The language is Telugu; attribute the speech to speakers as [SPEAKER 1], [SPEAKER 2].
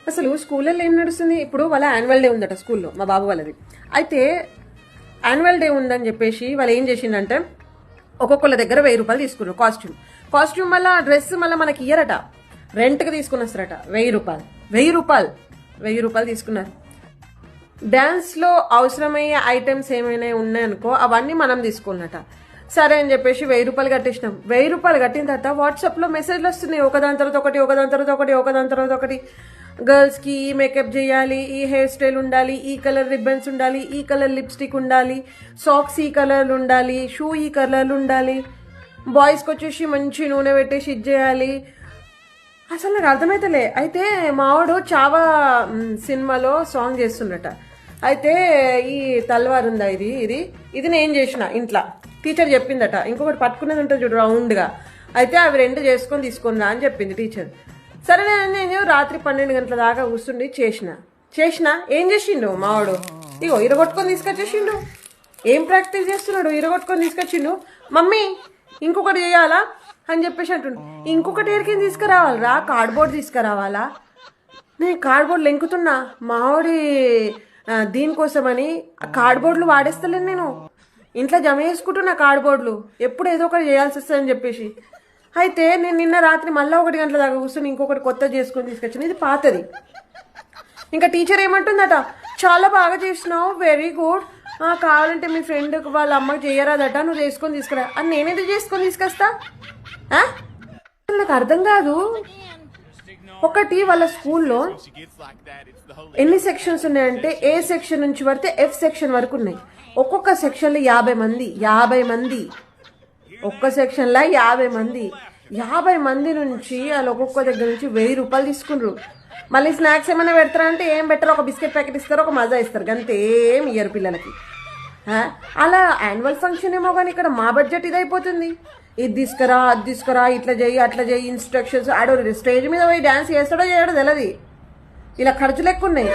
[SPEAKER 1] అసలు స్కూళ్ళల్లో ఏం నడుస్తుంది ఇప్పుడు? వాళ్ళ యాన్యువల్ డే ఉందట స్కూల్లో, మా బాబు వాళ్ళది. అయితే యాన్యువల్ డే ఉందని చెప్పేసి వాళ్ళు ఏం చేసిందంటే ఒక్కొక్కళ్ళ దగ్గర 1000 రూపాయలు తీసుకున్నారు కాస్ట్యూమ్ మళ్ళీ డ్రెస్ మళ్ళీ మనకి ఇయ్యరట, రెంట్కి తీసుకుని వస్తారట. 1000 రూపాయలు తీసుకున్నారు. డ్యాన్స్లో అవసరమయ్యే ఐటమ్స్ ఏమైనా ఉన్నాయనుకో అవన్నీ మనం తీసుకున్నట. సరే అని చెప్పేసి 1000 రూపాయలు కట్టేసినాం. 1000 రూపాయలు కట్టిన తర్వాత వాట్సాప్లో మెసేజ్లు వస్తున్నాయి, ఒకదాని తర్వాత ఒకటి. గర్ల్స్కి ఈ మేకప్ చేయాలి, ఈ హెయిర్ స్టైల్ ఉండాలి, ఈ కలర్ రిబ్బన్స్ ఉండాలి, ఈ కలర్ లిప్స్టిక్ ఉండాలి, సాక్స్ ఈ కలర్లు ఉండాలి, షూ ఈ కలర్లు ఉండాలి, బాయ్స్కి వచ్చేసి మంచి నూనె పెట్టేసి ఇది చేయాలి. అసలు నాకు అర్థమైతలే. అయితే మావాడు చావా సినిమాలో సాంగ్ చేస్తుండట. అయితే ఈ తల్వార్ ఉందా, ఇది నేను చేసిన ఇంట్లో. టీచర్ చెప్పిందట, ఇంకొకటి పట్టుకునేది ఉంటుంది చూడు రౌండ్గా, అయితే అవి 2 చేసుకొని తీసుకున్నా అని చెప్పింది టీచర్. సరే నేను రాత్రి 12 గంటల దాకా కూర్చుండి చేసిన ఏం చేసిండు మావాడు? ఇగో ఇరగొట్టుకొని తీసుకొచ్చేసిండు. ఏం ప్రాక్టీస్ చేస్తున్నాడు? ఇరగొట్టుకొని తీసుకొచ్చిండు. మమ్మీ ఇంకొకటి చేయాలా అని చెప్పేసి అంటుండు. ఇంకొకటి ఎరికేం తీసుకురావాలరా? కార్డ్బోర్డ్ తీసుకురావాలా? నేను కార్డ్బోర్డ్ లెంకుతున్నా మావాడి దీనికోసమని. కార్డ్బోర్డులు వాడేస్తలేను నేను, ఇంట్లో జమ చేసుకుంటున్నా కార్డ్బోర్డులు. ఎప్పుడు ఏదో ఒకటి చేయాల్సి వస్తుందని చెప్పేసి. అయితే నేను నిన్న రాత్రి మళ్ళీ 1 గంటల దాకా కూర్చొని ఇంకొకటి కొత్త చేసుకొని తీసుకొచ్చాను. ఇది పాతది. ఇంకా టీచర్ ఏమంటుందట, చాలా బాగా చేసినావు, వెరీ గుడ్, కావాలంటే మీ ఫ్రెండ్ వాళ్ళ అమ్మకి చేయరాదట, నువ్వు చేసుకొని తీసుకురా అని. నేనేది చేసుకొని తీసుకొస్తా? నాకు అర్థం కాదు. ఒకటి వాళ్ళ స్కూల్లో ఎన్ని సెక్షన్స్ ఉన్నాయంటే ఏ సెక్షన్ నుంచి పడితే F సెక్షన్ వరకు ఉన్నాయి. ఒక్కొక్క సెక్షన్లో 50 మంది ఒక్క సెక్షన్లో 50 మంది. 50 మంది నుంచి వాళ్ళు ఒక్కొక్క దగ్గర నుంచి 1000 రూపాయలు తీసుకుండ్రు. మళ్ళీ స్నాక్స్ ఏమైనా పెడతారా అంటే ఏం పెట్టరు, ఒక బిస్కెట్ ప్యాకెట్ ఇస్తారు, ఒక మజా ఇస్తారు, అంతే. ఏం ఇయ్యరు పిల్లలకి. అలా యాన్యువల్ ఫంక్షన్ ఏమో కానీ ఇక్కడ మా బడ్జెట్ ఇదైపోతుంది. ఇది తీసుకురా, అది తీసుకురా, ఇట్లా చేయి అట్లా చేయి, ఇన్స్ట్రక్షన్స్. ఆడో స్టేజ్ మీద పోయి డ్యాన్స్ చేస్తాడో చేయడో తెలియదు. ఇలా ఖర్చులు ఎక్కువ ఉన్నాయి.